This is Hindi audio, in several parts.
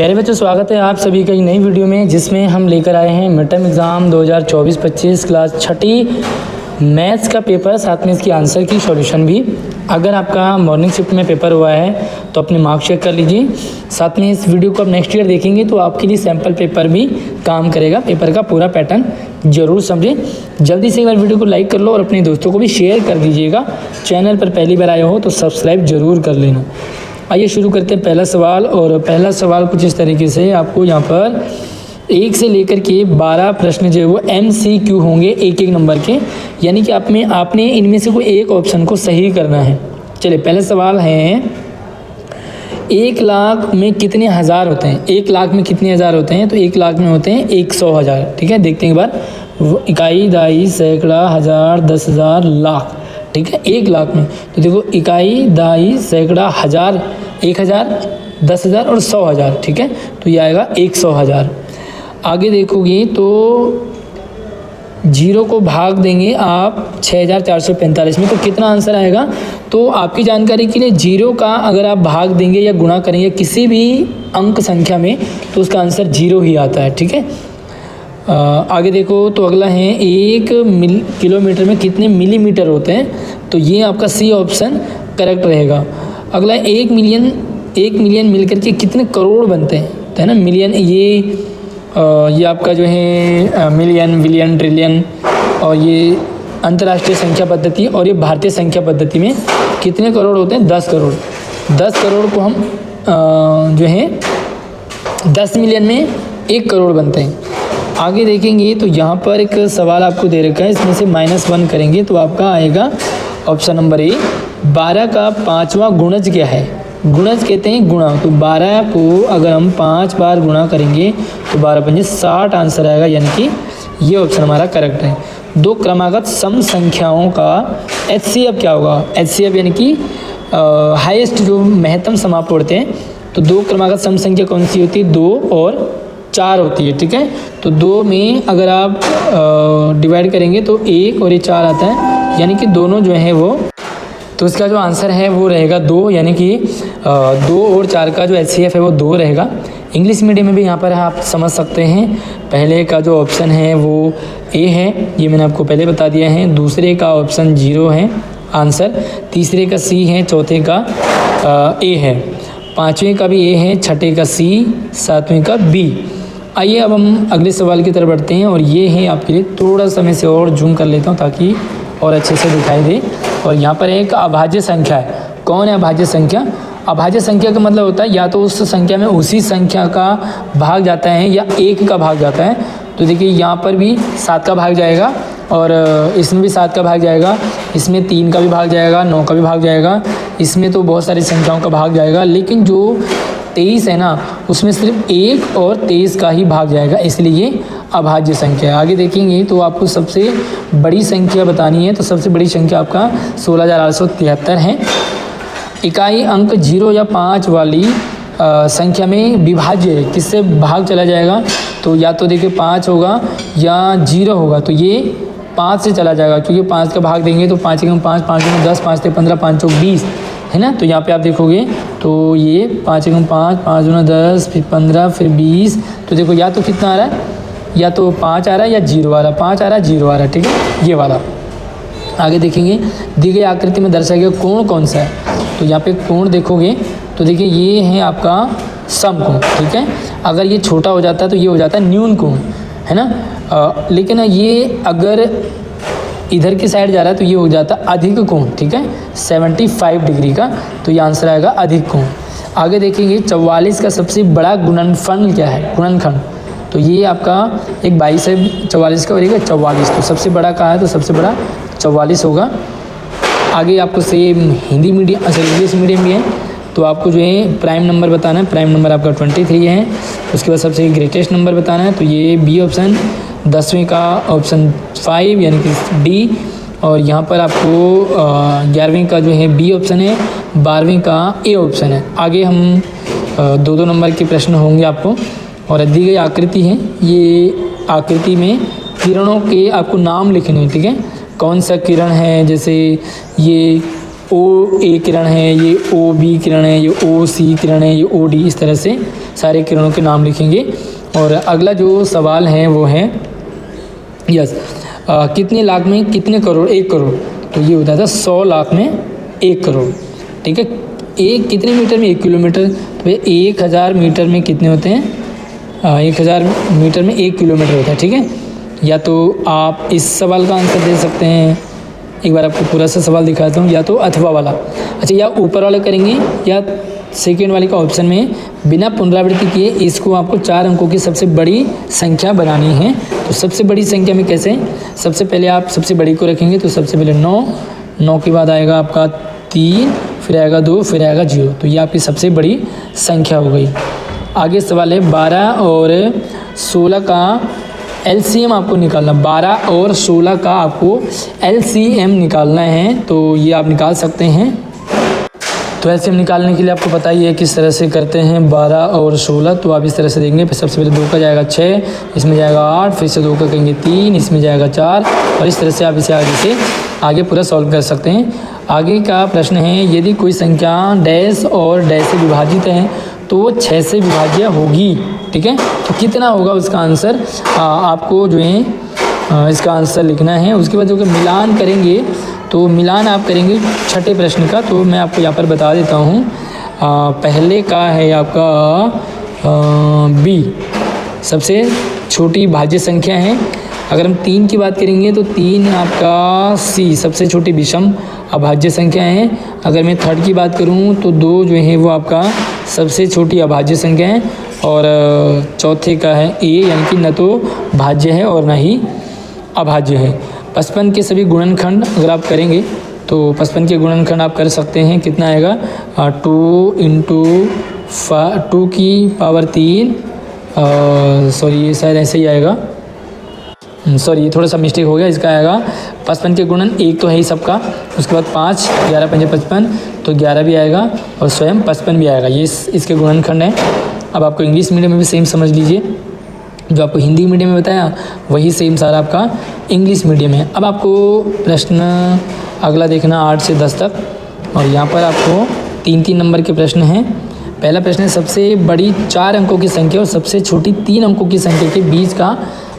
प्यारे बच्चों, स्वागत है आप सभी का एक नई वीडियो में, जिसमें हम लेकर आए हैं मिड टर्म एग्ज़ाम 2024-25 क्लास छठी मैथ्स का पेपर, साथ में इसकी आंसर की सॉल्यूशन भी। अगर आपका मॉर्निंग शिफ्ट में पेपर हुआ है तो अपने मार्क्स चेक कर लीजिए। साथ में इस वीडियो को आप नेक्स्ट ईयर देखेंगे तो आपके लिए सैम्पल पेपर भी काम करेगा। पेपर का पूरा पैटर्न जरूर समझें। जल्दी से एक बार वीडियो को लाइक कर लो और अपने दोस्तों को भी शेयर कर दीजिएगा। चैनल पर पहली बार आए हो तो सब्सक्राइब जरूर कर लेना। आइए शुरू करते हैं पहला सवाल। और पहला सवाल कुछ इस तरीके से, आपको यहाँ पर 1 से लेकर के 12 प्रश्न जो है वो MCQ होंगे, एक नंबर के, यानी कि आपने इनमें से कोई एक ऑप्शन को सही करना है। चलिए, पहला सवाल है 1 लाख में कितने हज़ार होते हैं? 1 लाख में कितने हज़ार होते हैं? तो 1 लाख में होते हैं 100,000। ठीक है, देखते हैं एक बार। इकाई, दहाई, सैकड़ा, हज़ार, 10,000, लाख। ठीक है, 1 लाख में तो देखो, इकाई, दहाई, सैकड़ा, हज़ार, 1,000, 10,000 और 100,000। ठीक है, तो ये आएगा 100,000। आगे देखोगे तो जीरो को भाग देंगे आप 6,445 में, तो कितना आंसर आएगा? तो आपकी जानकारी के लिए, जीरो का अगर आप भाग देंगे या गुणा करेंगे किसी भी अंक संख्या में तो उसका आंसर जीरो ही आता है। ठीक है, आगे देखो तो अगला है 1 किलोमीटर में कितने मिलीमीटर होते हैं? तो ये आपका सी ऑप्शन करेक्ट रहेगा। अगला 1 मिलियन मिलकर के कितने करोड़ बनते हैं? तो है ना, मिलियन, ये आपका जो है मिलियन, बिलियन, ट्रिलियन, और ये अंतर्राष्ट्रीय संख्या पद्धति और ये भारतीय संख्या पद्धति में कितने करोड़ होते हैं? 10 करोड़। 10 करोड़ को हम जो है 10 मिलियन में 1 करोड़ बनते हैं। आगे देखेंगे तो यहाँ पर एक सवाल आपको दे रखा है, इसमें से -1 करेंगे तो आपका आएगा ऑप्शन नंबर ए। 12 का 5वां गुणज क्या है? गुणज कहते हैं गुणा। तो 12 को अगर हम 5 बार गुणा करेंगे तो 12 पंजे 60 आंसर आएगा, यानी कि ये ऑप्शन हमारा करेक्ट है। 2 क्रमागत सम संख्याओं का HCF क्या होगा? HCF यानी कि हाईएस्ट, जो महत्तम समाप्त होते हैं। तो 2 क्रमागत सम संख्या कौन सी होती है? 2 और 4 होती है। ठीक है, तो 2 में अगर आप डिवाइड करेंगे तो 1 और ये 4 आता है, यानी कि दोनों जो है वो, तो इसका जो आंसर है वो रहेगा 2, यानी कि 2 और 4 का जो HCF है वो 2 रहेगा। इंग्लिश मीडियम में भी यहाँ पर आप समझ सकते हैं, पहले का जो ऑप्शन है वो ए है, ये मैंने आपको पहले बता दिया है। दूसरे का ऑप्शन 0 है आंसर, तीसरे का C है, चौथे का ए है, पाँचवें का भी ए है, छठे का C, सातवें का B। आइए अब हम अगले सवाल की तरफ बढ़ते हैं, और ये है आपके लिए, थोड़ा सा मैं इसे और जूम कर लेता हूँ ताकि और अच्छे से दिखाई दे। और यहाँ पर एक अभाज्य संख्या है। कौन है अभाज्य संख्या? अभाज्य संख्या का मतलब होता है या तो उस संख्या में उसी संख्या का भाग जाता है या 1 का भाग जाता है। तो देखिए, यहाँ पर भी 7 का भाग जाएगा, और इसमें भी 7 का भाग जाएगा, इसमें 3 का भी भाग जाएगा, 9 का भी भाग जाएगा, इसमें तो बहुत सारी संख्याओं का भाग जाएगा, लेकिन जो 23 है ना, उसमें सिर्फ 1 और 23 का ही भाग जाएगा, इसलिए ये अभाज्य संख्या है। आगे देखेंगे तो आपको सबसे बड़ी संख्या बतानी है, तो सबसे बड़ी संख्या आपका 16,873 है। इकाई अंक 0 या 5 वाली संख्या में विभाज्य है, किससे भाग चला जाएगा? तो या तो देखिए 5 होगा या 0 होगा, तो ये 5 से चला जाएगा, क्योंकि 5 का भाग देंगे तो 5 × 5, 5 × 10, 5 × 15, 5 × 20 है ना। तो यहाँ पे आप देखोगे तो ये 5 × 5, 5 × 10, फिर 15, फिर 20। तो देखो, या तो कितना आ रहा है, या तो 5 आ रहा है या 0 आ रहा है, 5 आ रहा है, 0 आ रहा है। ठीक है, ये वाला। आगे देखेंगे, दी गई आकृति में दर्शाया गया कोण कौन सा है? तो यहाँ पे कोण देखोगे तो देखिए, ये है आपका समकोण। ठीक है, अगर ये छोटा हो जाता है तो ये हो जाता है न्यून कोण, है ना। लेकिन ये अगर इधर की साइड जा रहा है तो ये हो जाता है अधिक कोण। ठीक है, 75 डिग्री का, तो ये आंसर आएगा अधिक कोण। आगे देखेंगे, 44 का सबसे बड़ा गुणनफल क्या है? गुणनखंड। तो ये आपका एक 22 है 44 का, और एक 44, तो सबसे बड़ा कहाँ है? तो सबसे बड़ा 44 होगा। आगे आपको सेम हिंदी मीडियम, अच्छा इंग्लिश मीडियम भी है, तो आपको जो है प्राइम नंबर बताना है। प्राइम नंबर आपका 23 है। उसके बाद सबसे ग्रेटेस्ट नंबर बताना है, तो ये बी ऑप्शन। 10वें का ऑप्शन 5 यानी कि डी, और यहाँ पर आपको 11वें का जो है बी ऑप्शन है, 12वें का ए ऑप्शन है। आगे हम 2-2 नंबर के प्रश्न होंगे आपको। और दी गई आकृति है, ये आकृति में किरणों के आपको नाम लिखने हैं। ठीक है, कौन सा किरण है? जैसे ये ओ ए किरण है, ये ओ बी किरण है, ये ओ सी किरण है, ये ओ डी, इस तरह से सारे किरणों के नाम लिखेंगे। और अगला जो सवाल है वो है कितने लाख में कितने करोड़, 1 करोड़। तो ये होता था 100 लाख में 1 करोड़, ठीक है। एक कितने मीटर में 1 किलोमीटर, तो ये 1000 मीटर में कितने होते हैं, 1000 मीटर में 1 किलोमीटर होता है, ठीक है। या तो आप इस सवाल का आंसर दे सकते हैं, एक बार आपको पूरा सा सवाल दिखाता हूँ, या तो अथवा वाला, अच्छा, या ऊपर वाले करेंगे, या सेकेंड वाले का ऑप्शन में बिना पुनरावृत्ति किए इसको आपको 4 अंकों की सबसे बड़ी संख्या बनानी है। तो सबसे बड़ी संख्या में कैसे, सबसे पहले आप सबसे बड़ी को रखेंगे, तो सबसे पहले 9 के बाद आएगा आपका 3, फिर आएगा 2, फिर आएगा 0। तो ये आपकी सबसे बड़ी संख्या हो गई। आगे सवाल है 12 और 16 का LCM आपको निकालना, 12 और 16 का आपको LCM निकालना है। तो ये आप निकाल सकते हैं। तो LCM निकालने के लिए आपको पता ही है किस तरह से करते हैं, 12 और 16। तो आप इस तरह से देंगे, सबसे पहले 2 का जाएगा 6, इसमें जाएगा 8, फिर से 2 का कहेंगे 3, इसमें जाएगा 4, और इस तरह से आप इसे आगे पूरा सॉल्व कर सकते हैं। आगे का प्रश्न है यदि कोई संख्या डैश और डैश से विभाजित है तो वो 6 से विभाज्य होगी, ठीक है। तो कितना होगा उसका आंसर आपको जो है इसका आंसर लिखना है। उसके बाद जो मिलान करेंगे, तो मिलान आप करेंगे छठे प्रश्न का। तो मैं आपको यहाँ पर बता देता हूँ, पहले का है आपका B, सबसे छोटी भाज्य संख्या है। अगर हम 3 की बात करेंगे तो 3 आपका C, सबसे छोटी विषम अभाज्य संख्या है। अगर मैं थर्ड की बात करूं तो 2 जो है वो आपका सबसे छोटी अभाज्य संख्या है। और चौथे का है A, यानी कि न तो भाज्य है और न ही अभाज्य है। 55 के सभी गुणनखंड अगर आप करेंगे तो 55 के गुणनखंड आप कर सकते हैं, कितना आएगा 2 × 2 की पावर 3, सॉरी ये शायद ऐसे ही आएगा, सॉरी ये थोड़ा सा मिस्टेक हो गया, इसका आएगा 55 के गुणन 1 तो है ही सबका, उसके बाद 5, 11 × 5 = 55, तो 11 भी आएगा और स्वयं 55 भी आएगा। ये इसके गुणनखंड है। अब आपको इंग्लिश मीडियम में भी सेम समझ लीजिए, जो आपको हिंदी मीडियम में बताया वही सेम सारा आपका इंग्लिश मीडियम है। अब आपको प्रश्न अगला देखना 8 से 10 तक, और यहाँ पर आपको 3-3 नंबर के प्रश्न हैं। पहला प्रश्न है सबसे बड़ी 4 अंकों की संख्या और सबसे छोटी 3 अंकों की संख्या के बीच का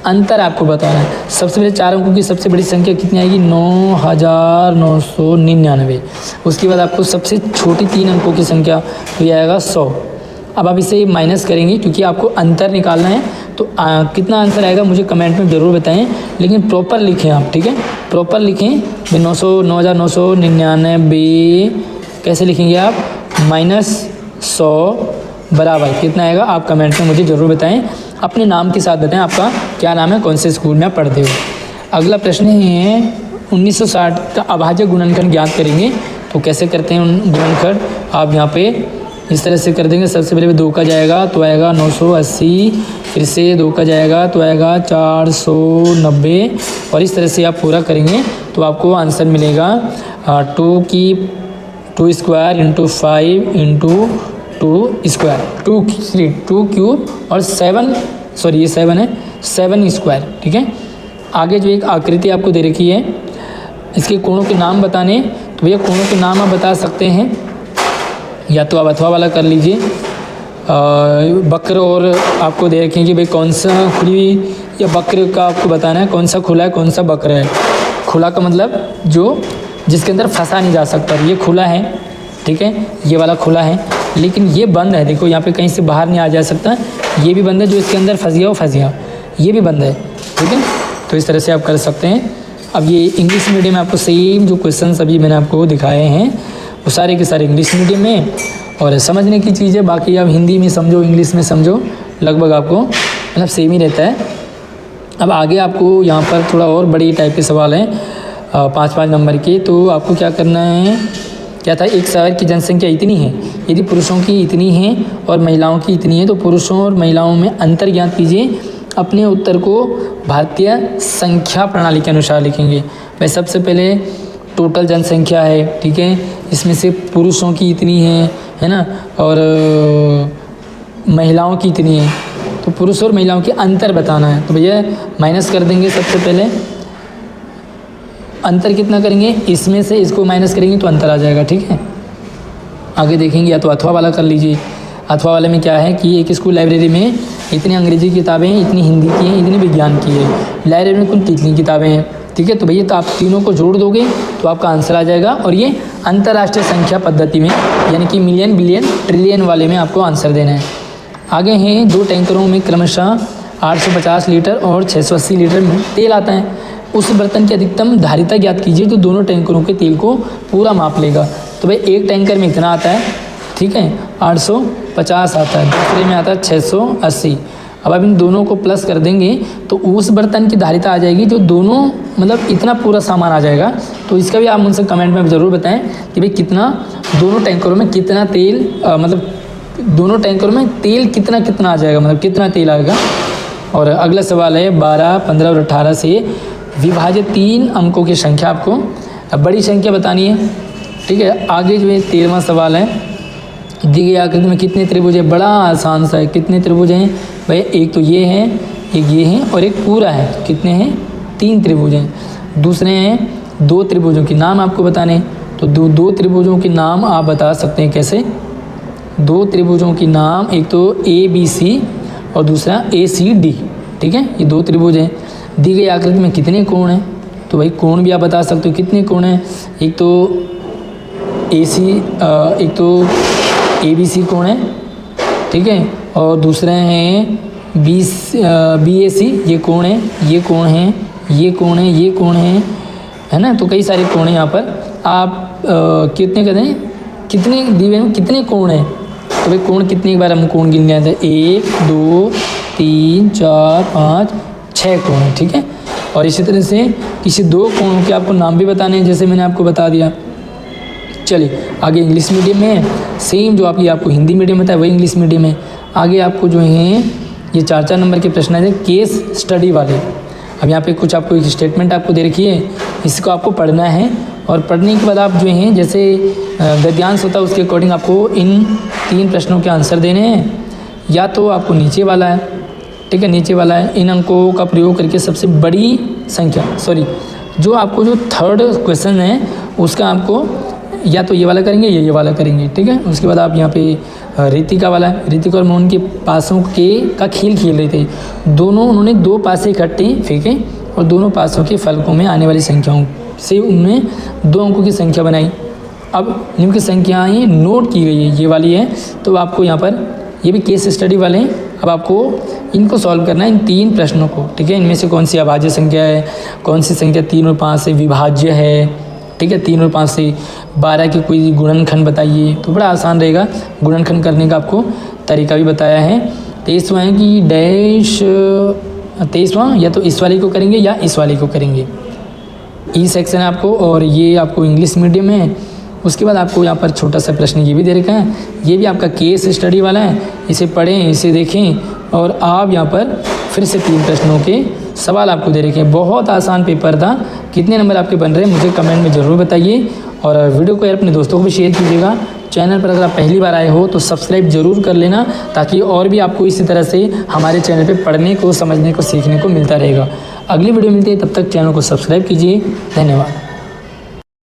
अंतर आपको बताना है। सबसे पहले 4 अंकों की सबसे बड़ी संख्या कितनी आएगी, 9999। उसके बाद आपको सबसे छोटी 3 अंकों की संख्या तो ये आएगा 100। अब आप इसे माइनस करेंगे क्योंकि आपको अंतर निकालना है। तो कितना आंसर आएगा मुझे कमेंट में ज़रूर बताएं, लेकिन प्रॉपर लिखें आप, ठीक है, प्रॉपर लिखें। 9999 कैसे लिखेंगे आप, -100 बराबर कितना आएगा, आप कमेंट में मुझे ज़रूर बताएं। अपने नाम के साथ बताएं आपका क्या नाम है, कौन से स्कूल में आप पढ़ते हो। अगला प्रश्न है 1960 का अभाज्य गुणनखंड ज्ञात करेंगे। तो कैसे करते हैं गुणनखंड, आप यहाँ पे इस तरह से कर देंगे। सबसे पहले 2 का जाएगा तो आएगा 980, फिर से 2 का जाएगा तो आएगा 490, और इस तरह से आप पूरा करेंगे तो आपको आंसर मिलेगा 2 2 स्क्वायर × 5 × 2 स्क्वायर, 2 क्यूब और 7, सॉरी ये 7 है, 7 स्क्वायर, ठीक है। आगे जो एक आकृति आपको दे रखी है, इसके कोणों के नाम बताने, तो भैया कोणों के नाम आप बता सकते हैं, या तो आप अथवा वाला कर लीजिए। वक्र और आपको दे रखें कि भाई कौन सा खुली या वक्र का आपको बताना है, कौन सा खुला है कौन सा वक्र है। खुला का मतलब जो जिसके अंदर फंसा नहीं जा सकता, ये खुला है, ठीक है, ये वाला खुला है, लेकिन ये बंद है। देखो यहाँ पे कहीं से बाहर नहीं आ जा सकता, ये भी बंद है, जो इसके अंदर फंस गया वो फंस गया, ये भी बंद है, ठीक है। तो इस तरह से आप कर सकते हैं। अब ये इंग्लिश मीडियम में आपको सेम जो क्वेश्चन अभी मैंने आपको दिखाए हैं वो सारे के सारे इंग्लिश मीडियम में, और समझने की चीज़ है, बाकी आप हिंदी में समझो इंग्लिश में समझो, लगभग आपको मतलब सेम ही रहता है। अब आगे आपको यहाँ पर थोड़ा और बड़ी टाइप के सवाल हैं 5-5 नंबर के। तो आपको क्या करना है, क्या था, एक शहर की जनसंख्या इतनी है, यदि पुरुषों की इतनी है और महिलाओं की इतनी है तो पुरुषों और महिलाओं में अंतर ज्ञात कीजिए। अपने उत्तर को भारतीय संख्या प्रणाली के अनुसार लिखेंगे। मैं सबसे पहले टोटल जनसंख्या है, ठीक है, इसमें से पुरुषों की इतनी है ना, और महिलाओं की इतनी है, तो पुरुष और महिलाओं के अंतर बताना है। तो भैया माइनस कर देंगे, सबसे पहले अंतर कितना करेंगे, इसमें से इसको माइनस करेंगे तो अंतर आ जाएगा, ठीक है। आगे देखेंगे, या तो अथवा वाला कर लीजिए। अथवा वाले में क्या है कि एक स्कूल लाइब्रेरी में इतनी अंग्रेजी किताबें हैं, इतनी हिंदी की हैं, इतनी विज्ञान की है। लाइब्रेरी में कुल कितनी किताबें हैं, ठीक है। तो भैया तो आप तीनों को जोड़ दोगे तो आपका आंसर आ जाएगा। और ये अंतर्राष्ट्रीय संख्या पद्धति में यानी कि मिलियन, बिलियन, ट्रिलियन वाले में आपको आंसर देना है। आगे हैं 2 टैंकरों में क्रमशः 850 लीटर और 680 लीटर तेल आता है। उस बर्तन की अधिकतम धारिता ज्ञात कीजिए तो दोनों टैंकरों के तेल को पूरा माप लेगा। तो भाई एक टैंकर में इतना आता है, ठीक है, 850 आता है, दूसरे में आता है 680। अब आप इन दोनों को प्लस कर देंगे तो उस बर्तन की धारिता आ जाएगी जो दोनों मतलब इतना पूरा सामान आ जाएगा। तो इसका भी आप मुझसे कमेंट में ज़रूर बताएं कि भाई कितना दोनों टैंकरों में कितना तेल मतलब दोनों टैंकरों में तेल कितना कितना आ जाएगा, मतलब कितना तेल आएगा। और अगला सवाल है 12, 15 और 18 से विभाजित 3 अंकों की संख्या आपको अब बड़ी संख्या बतानी है, ठीक है। आगे जो है 13वां सवाल है, दी गई आकृति में कितने त्रिभुज है। बड़ा आसान सा है। कितने त्रिभुज हैं भाई, एक तो ये हैं, एक ये हैं और एक पूरा है। कितने हैं, 3 त्रिभुज हैं। दूसरे हैं 2 त्रिभुजों के नाम आपको बताने हैं। तो दो त्रिभुजों के नाम आप बता सकते हैं कैसे। 2 त्रिभुजों के नाम, एक तो ABC और दूसरा ACD, ठीक है। ये 2 त्रिभुज हैं। दी गई आकृति में कितने कोण हैं, तो भाई कोण भी आप बता सकते हो कितने कोण हैं। एक तो एक तो ABC कोण है, ठीक है, और दूसरे हैं BAC, ये कोण है, ये कोण है, ये कोण है, ये कोण है ना। तो कई सारे कोण हैं यहाँ पर। आप कितने कहते हैं, कितने दिए में कितने कोण हैं, तो भाई कोण कितनी बार हम कोण गिन गए थे, 1 2 3 4 5 6 कोण है, ठीक है। और इसी तरह से किसी 2 कोणों के आपको नाम भी बताने हैं जैसे मैंने आपको बता दिया। चलिए आगे इंग्लिश मीडियम में सेम जो आपको हिंदी मीडियम में था वही इंग्लिश मीडियम में। आगे आपको जो है ये 4 नंबर के प्रश्न है केस स्टडी वाले। अब यहाँ पे कुछ आपको एक स्टेटमेंट आपको दे रखी है, इसको आपको पढ़ना है और पढ़ने के बाद आप जो हैं जैसे गद्यांश होता है उसके अकॉर्डिंग आपको इन 3 प्रश्नों के आंसर देने हैं। या तो आपको नीचे वाला है, ठीक है, नीचे वाला है, इन अंकों का प्रयोग करके सबसे बड़ी संख्या, जो आपको जो 3rd क्वेश्चन है उसका आपको या तो ये वाला करेंगे या ये वाला करेंगे, ठीक है। उसके बाद आप यहाँ पे ऋतिका वाला है, ऋतिका और मोहन के पासों का खेल खेल रहे थे। दोनों उन्होंने 2 पासे इकट्ठे फेंके और दोनों पासों के फलकों में आने वाली संख्याओं से उन्होंने 2 अंकों की संख्या बनाई। अब निम्न संख्याएँ नोट की गई है, ये वाली है। तो आपको यहाँ पर ये भी केस स्टडी वाले हैं। अब आपको इनको सॉल्व करना है, इन 3 प्रश्नों को, ठीक है। इनमें से कौन सी अभाज्य संख्या है, कौन सी संख्या 3 और 5 से विभाज्य है, ठीक है। 3 और 5 से 12 की कोई गुणनखंड बताइए। तो बड़ा आसान रहेगा, गुणनखंड करने का आपको तरीका भी बताया है। 23वां है कि डैश 23वां या तो इस वाले को करेंगे या इस वाले को करेंगे। ई सेक्शन है आपको और ये आपको इंग्लिश मीडियम है। उसके बाद आपको यहाँ पर छोटा सा प्रश्न ये भी दे रखा है, ये भी आपका केस स्टडी वाला है। इसे पढ़ें, इसे देखें और आप यहाँ पर फिर से 3 प्रश्नों के सवाल आपको दे रखे हैं। बहुत आसान पेपर था। कितने नंबर आपके बन रहे हैं मुझे कमेंट में ज़रूर बताइए और वीडियो को यार अपने दोस्तों को भी शेयर कीजिएगा। चैनल पर अगर आप पहली बार आए हो तो सब्सक्राइब ज़रूर कर लेना ताकि और भी आपको इसी तरह से हमारे चैनल पे पढ़ने को, समझने को, सीखने को मिलता रहेगा। अगली वीडियो मिलती है, तब तक चैनल को सब्सक्राइब कीजिए। धन्यवाद।